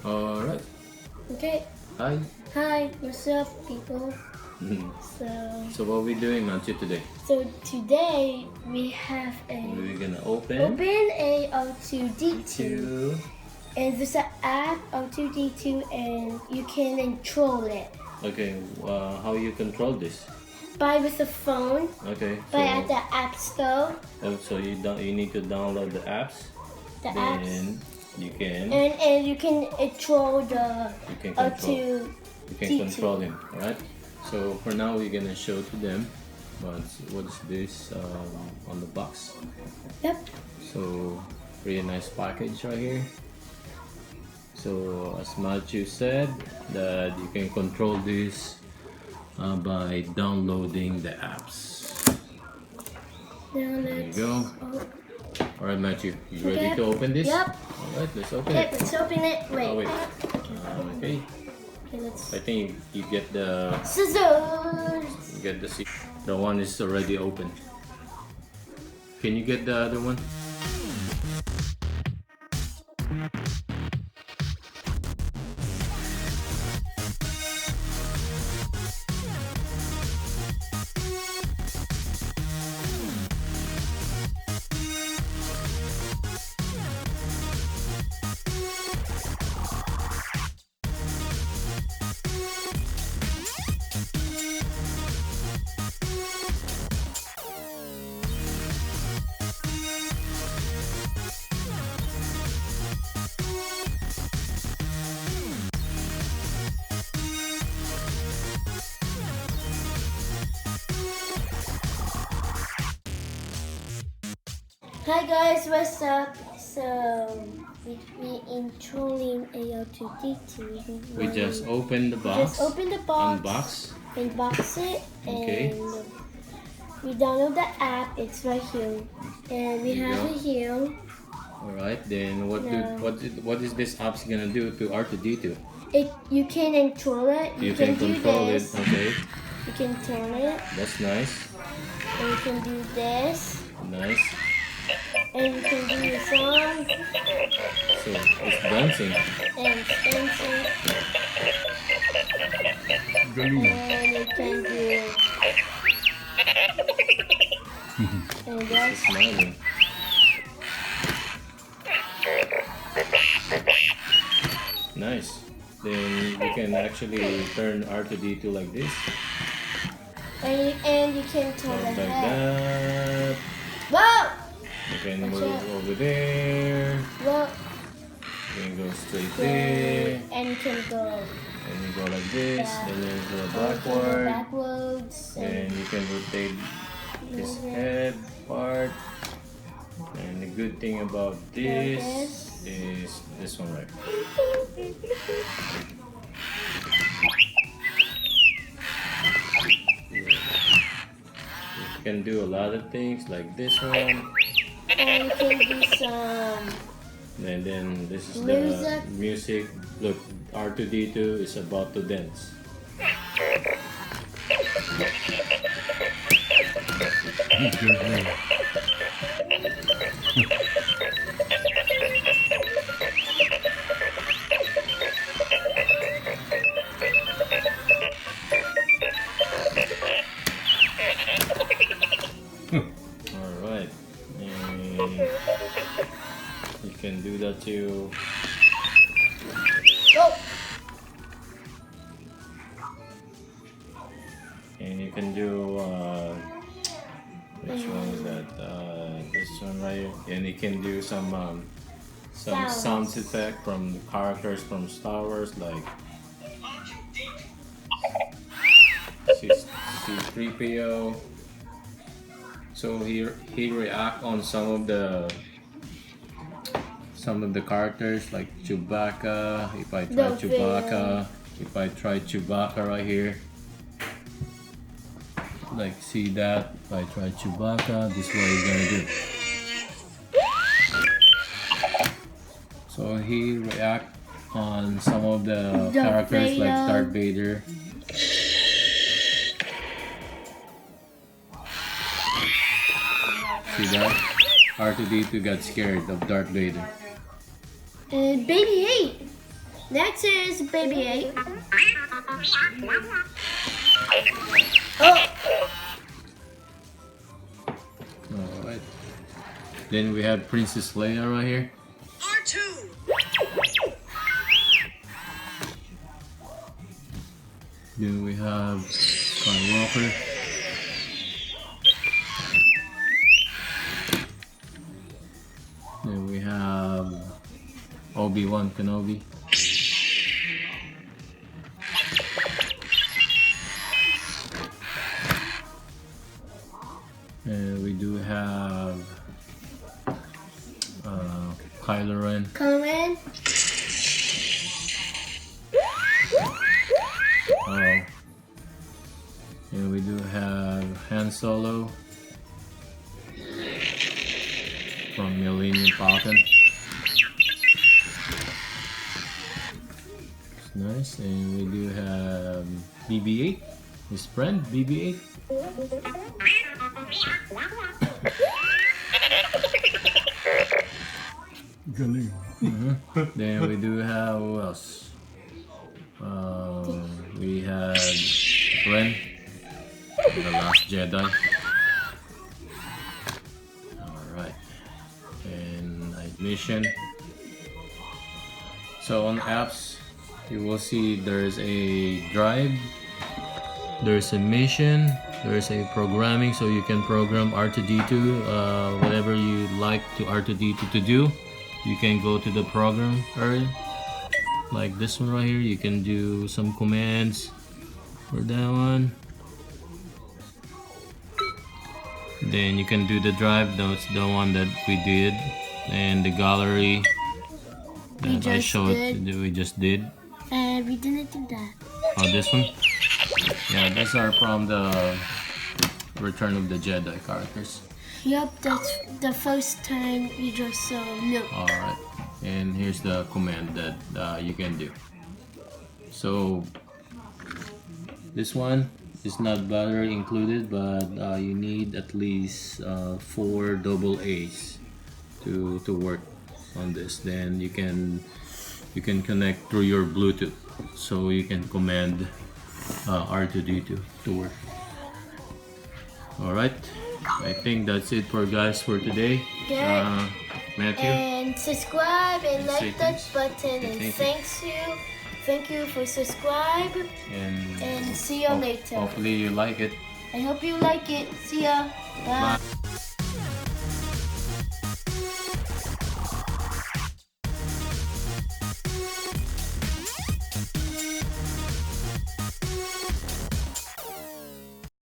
Alright. Okay. Hi. Hi, what's up, people? So, So what are we doing, Matthew, today? today we have We're gonna open a O2D2, two. and there's an app O2D2, and you can control it Okay, how you control this? by with the phone, Okay, by so at the app store, so you need to download the apps. the Then apps, you can and you can control the you can control O2D2. him, alright? So for now we're gonna show to them what's this on the box. Yep. So really nice package right here. So as Matthew said, that you can control this by downloading the apps. Now There you let's. go. Alright, Matthew, you ready to open this? Yep. Alright, let's open Okay, it. let's open it. Wait. Oh, wait. Okay. Okay, let's. I think you get the Scissors. the one is already open. Can you get the other one? Hi guys, what's up? So we installing AO2D2. We just opened the box. Just open the Unbox. box. Unbox it. Okay. And we download the app. It's right here, and we There you have go. it here. Alright, then No. what is this app's gonna do to R2D2? You can control it. You can do control it, this. okay. You can turn it, That's nice. and you can do this, Nice. and you can do the song So it's dancing. and dancing. And you can do and It's that's smiling. Nice. Then we can actually turn R2D2 like this. and you can turn Like the head. that. Whoa! You can Watch move out. over there. Whoa! You can go straight there. And you can go And you go like this. Yeah. And then go and you can go backward. backwards. And you can rotate this move it. head part. And the good thing about this this. is this one right. You can do a lot of things like this one. And you can do some And then this is Music. the music. Look, R2D2 is about to dance. Alright. And you can do that too. oh And you can do which one is that? This one right here. And you can do some Sounds. sound effect from the characters from Star Wars, like C3PO. So he react on some of the characters like Chewbacca. If I try Darth Chewbacca, if I try Chewbacca right here. Like, see that? If I try Chewbacca, this is what he's gonna do. So he react on some of the Darth characters like Vader. Darth Vader. See that? R2D2 got scared of Darth Vader. And Baby 8. Next is Baby 8. Oh! Alright. Then we have Princess Leia right here. R2. Then we have Skywalker. Then we have Obi-Wan Kenobi. And we do have Kylo Ren. Coleman. And we do have Han Solo from Millennium Falcon. It's nice. And we do have BB-8, his friend BB-8. Then we do have who else? We had Ren, the Last Jedi. Alright. And Ignition. So on apps, you will see there's a drive, there's a mission, there's a programming, so you can program R2D2, whatever you like to R2D2 to do. You can go to the program area, like this one right here. You can do some commands for that one. Then you can do the drive, that's the one that we did, and the gallery that I showed that we just did. And we didn't do that. Oh, this one? Yeah, these are from the Return of the Jedi characters. Yep, that's the first time you just saw no. Alright, and here's the command that you can do. So this one is not battery included, but you need at least 4 AA's to work on this. Then you can connect through your Bluetooth, so you can command R2D2 to work. Alright, I think that's it for today. Yeah. Matthew? And subscribe and Say like that thanks. button, and thank you for subscribe, and see you later. Hopefully you like it. I hope you like it. See ya. Bye. Bye.